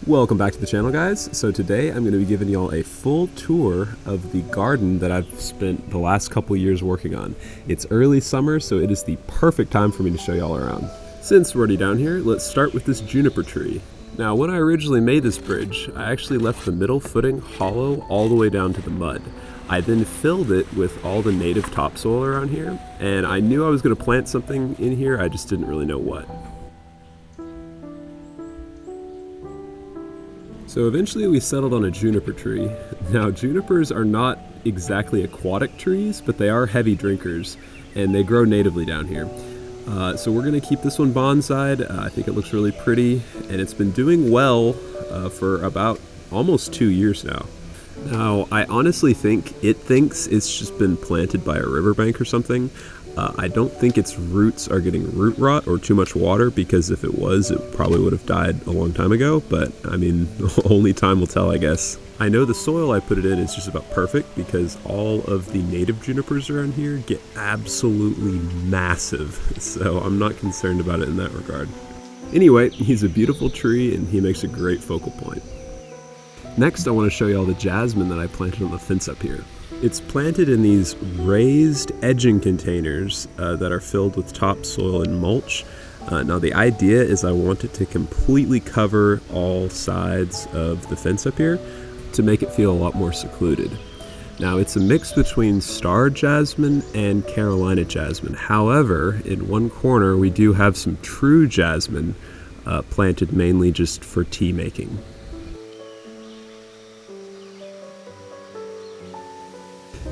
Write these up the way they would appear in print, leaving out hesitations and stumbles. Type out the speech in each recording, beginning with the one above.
Welcome back to the channel, guys. So today I'm going to be giving y'all a full tour of the garden that I've spent the last couple years working on. It's early summer, so it is the perfect time for me to show y'all around. Since we're already down here, let's start with this juniper tree. Now, when I originally made this bridge, I actually left the middle footing hollow all the way down to the mud. I then filled it with all the native topsoil around here, and I knew I was going to plant something in here, I just didn't really know what. So eventually we settled on a juniper tree. Now, junipers are not exactly aquatic trees, but they are heavy drinkers, and they grow natively down here. So we're going to keep this one bonsai'd. I think it looks really pretty, and it's been doing well for about almost 2 years now. Now, I honestly think it thinks it's just been planted by a riverbank or something. I don't think its roots are getting root rot or too much water, because if it was, it probably would have died a long time ago, but I mean, only time will tell, I guess. I know the soil I put it in is just about perfect, because all of the native junipers around here get absolutely massive, so I'm not concerned about it in that regard. Anyway, he's a beautiful tree and he makes a great focal point. Next, I want to show you all the jasmine that I planted on the fence up here. It's planted in these raised edging containers that are filled with topsoil and mulch. Now the idea is I want it to completely cover all sides of the fence up here to make it feel a lot more secluded. Now it's a mix between star jasmine and Carolina jasmine. However, in one corner we do have some true jasmine planted mainly just for tea making.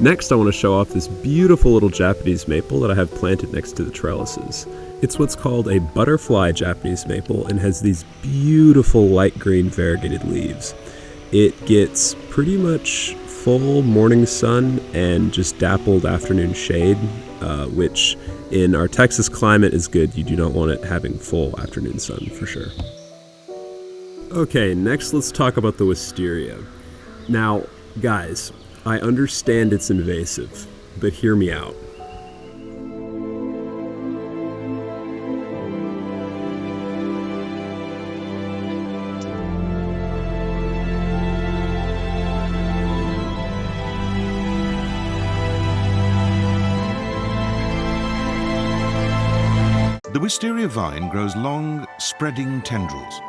Next, I want to show off this beautiful little Japanese maple that I have planted next to the trellises. It's what's called a butterfly Japanese maple and has these beautiful light green variegated leaves. It gets pretty much full morning sun and just dappled afternoon shade, which in our Texas climate is good. You do not want it having full afternoon sun for sure. Okay, next let's talk about the wisteria. Now, guys, I understand it's invasive, but hear me out. The wisteria vine grows long, spreading tendrils.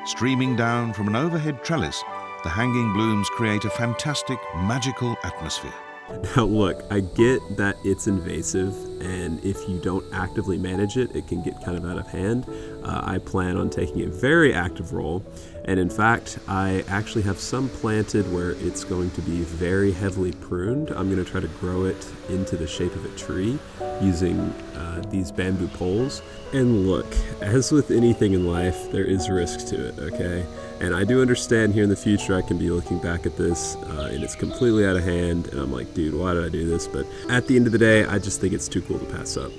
Streaming down from an overhead trellis, the hanging blooms create a fantastic, magical atmosphere. Now look, I get that it's invasive, and if you don't actively manage it, it can get kind of out of hand. I plan on taking a very active role, and in fact, I actually have some planted where it's going to be very heavily pruned. I'm going to try to grow it into the shape of a tree using these bamboo poles. And look, as with anything in life, there is risk to it, okay? And I do understand here in the future I can be looking back at this and it's completely out of hand, and I'm like, dude, why did I do this? But at the end of the day, I just think it's too cool to pass up.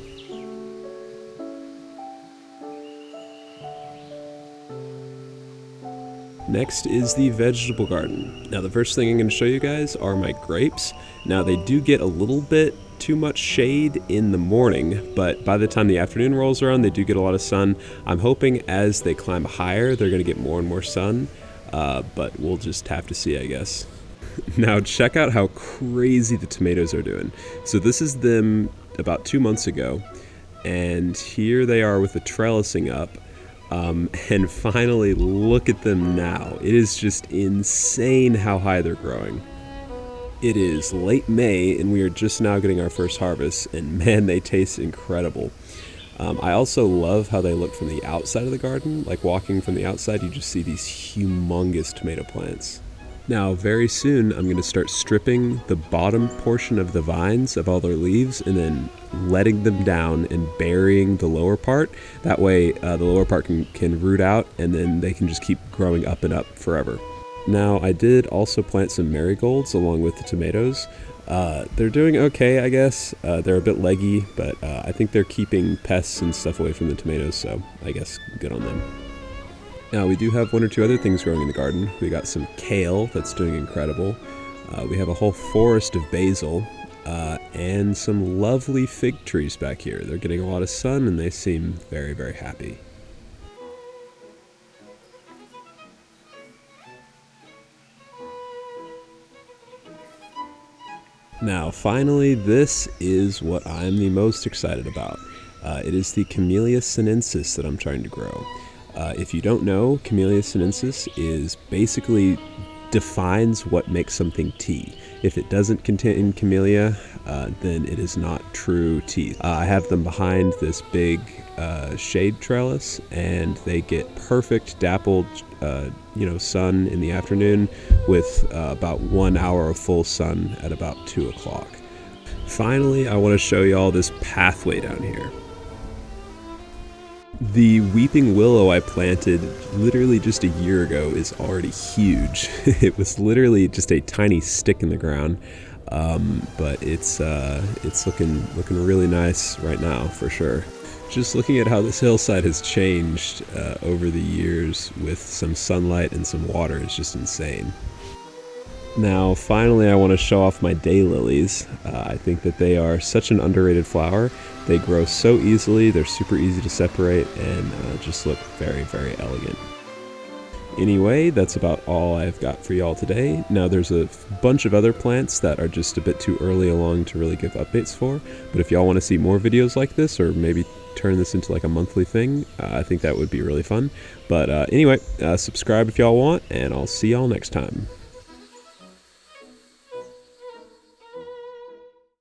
Next is the vegetable garden. Now the first thing I'm going to show you guys are my grapes. Now they do get a little bit too much shade in the morning, but by the time the afternoon rolls around, they do get a lot of sun. I'm hoping as they climb higher, they're going to get more and more sun, but we'll just have to see, I guess. Now check out how crazy the tomatoes are doing. So this is them about 2 months ago, and here they are with the trellising up. And finally, look at them now. It is just insane how high they're growing. It is late May, and we are just now getting our first harvest, and man, they taste incredible. I also love how they look from the outside of the garden. Like walking from the outside, you just see these humongous tomato plants. Now, very soon, I'm going to start stripping the bottom portion of the vines of all their leaves and then letting them down and burying the lower part. That way, the lower part can root out, and then they can just keep growing up and up forever. Now, I did also plant some marigolds along with the tomatoes. They're doing okay, I guess. They're a bit leggy, but I think they're keeping pests and stuff away from the tomatoes, so I guess good on them. Now, we do have one or two other things growing in the garden. We got some kale that's doing incredible. We have a whole forest of basil, and some lovely fig trees back here. They're getting a lot of sun and they seem very, very happy. Now, finally, this is what I'm the most excited about. It is the Camellia sinensis that I'm trying to grow. If you don't know, Camellia sinensis is basically defines what makes something tea. If it doesn't contain camellia, then it is not true tea. I have them behind this big shade trellis, and they get perfect dappled sun in the afternoon with about 1 hour of full sun at about 2 o'clock. Finally, I want to show you all this pathway down here. The weeping willow I planted literally just a year ago is already huge. It was literally just a tiny stick in the ground, but it's looking really nice right now for sure. Just looking at how this hillside has changed over the years with some sunlight and some water is just insane. Now, finally, I want to show off my daylilies. I think that they are such an underrated flower. They grow so easily, they're super easy to separate, and just look very, very elegant. Anyway, that's about all I've got for y'all today. Now, there's a bunch of other plants that are just a bit too early along to really give updates for, but if y'all want to see more videos like this, or maybe turn this into like a monthly thing, I think that would be really fun. But anyway, subscribe if y'all want, and I'll see y'all next time.